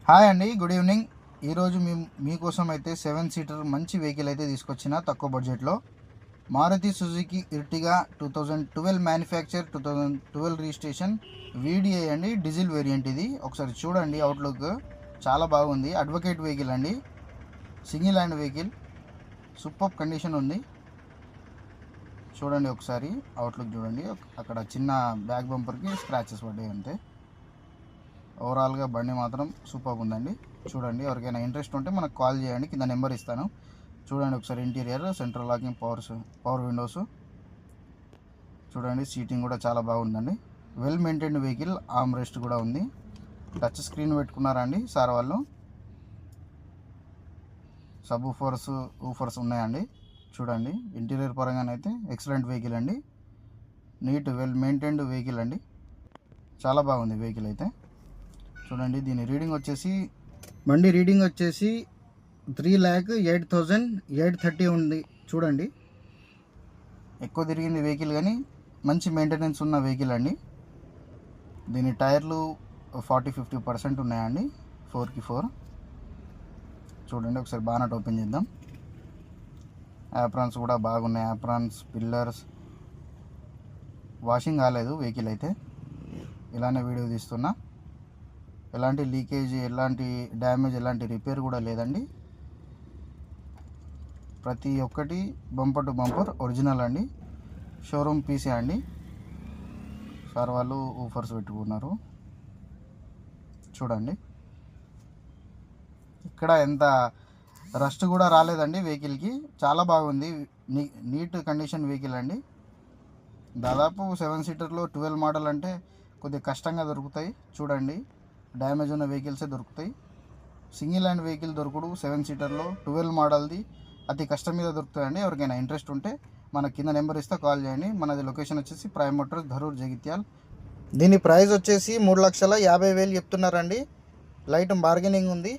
Hi అండి, good evening. ఈరోజు మీకోసం అయితే 7 సీటర్ మంచి వెహికల్ అయితే తీసుకొచ్చిన తక్కువ బడ్జెట్లో. Maruti Suzuki Ertiga 2012 manufacture, 2012 registration, VDI అండి, డీజిల్ వేరియంట్. ఇది ఒకసారి చూడండి. అవుట్లుక్ చాలా బాగుంది. అడ్వకేట్ వెహికల్ అండి, single hand vehicle, super condition ఉంది. చూడండి ఒకసారి అవుట్లుక్ చూడండి. అక్కడ చిన్న బ్యాక్ బంపర్కి స్క్రాచెస్ పడ్డాయి అంతే. ఓవరాల్గా బండి మాత్రం సూపర్ ఉందండి. చూడండి, ఎవరికైనా ఇంట్రెస్ట్ ఉంటే మనకు కాల్ చేయండి, కింద నెంబర్ ఇస్తాను. చూడండి ఒకసారి interior, central locking, power Windows. చూడండి సీటింగ్ కూడా చాలా బాగుందండి. Well maintained vehicle. Arm rest కూడా ఉంది. టచ్ స్క్రీన్ పెట్టుకున్నారండి సార్ వాళ్ళు. సబ్ ఊఫర్స్ ఉన్నాయండి. చూడండి ఇంటీరియర్ పరంగానైతే ఎక్సలెంట్ వెహికల్ అండి. నీట్ వెల్ మెయింటైన్డ్ వెహికల్ అండి. చాలా బాగుంది వెహికల్ అయితే. చూడండి దీని బండి రీడింగ్ వచ్చేసి 3,08,830 ఉంది. చూడండి ఎక్కువ తిరిగింది వెహికల్, కానీ మంచి మెయింటెనెన్స్ ఉన్న వెహికల్ అండి. దీని టైర్లు 40-50% ఉన్నాయండి, 4x4. చూడండి ఒకసారి బానట్ ఓపెన్ చేద్దాం. యాప్రాన్స్ కూడా బాగున్నాయి. యాప్రాన్స్, పిల్లర్స్ వాషింగ్ కాలేదు వెహికల్ అయితే. ఇలానే వీడియో తీస్తున్నా. ఎలాంటి లీకేజ్, ఎలాంటి డ్యామేజ్, ఎలాంటి రిపేర్ కూడా లేదండి. ప్రతి ఒక్కటి బంపర్ టు బంపర్ ఒరిజినల్ అండి. షోరూమ్ పీసే అండి. సార్ వాళ్ళు ఊఫర్స్ పెట్టుకున్నారు. చూడండి ఇక్కడ ఎంత రస్ట్ కూడా రాలేదండి వెహికల్కి. చాలా బాగుంది. నీట్ కండిషన్ వెహికల్ అండి. దాదాపు 7 సీటర్లో 12 మోడల్ అంటే కొద్దిగా కష్టంగా దొరుకుతాయి. చూడండి డ్యామేజ్ ఉన్న వెహికల్సే దొరుకుతాయి. సింగిల్ హ్యాండ్ వెహికల్ దొరకడు 7 సీటర్లో 12 మోడల్ది అతి కష్టం మీద దొరుకుతాయండి. ఎవరికైనా ఇంట్రెస్ట్ ఉంటే మన కింద నెంబర్ ఇస్తే కాల్ చేయండి. మనది లొకేషన్ వచ్చేసి ప్రైమ్ మోటార్స్, ధరూర్, జగిత్యాల్. దీని ప్రైస్ వచ్చేసి 3,50,000 చెప్తున్నారండి. లైట్ బార్గెనింగ్ ఉంది.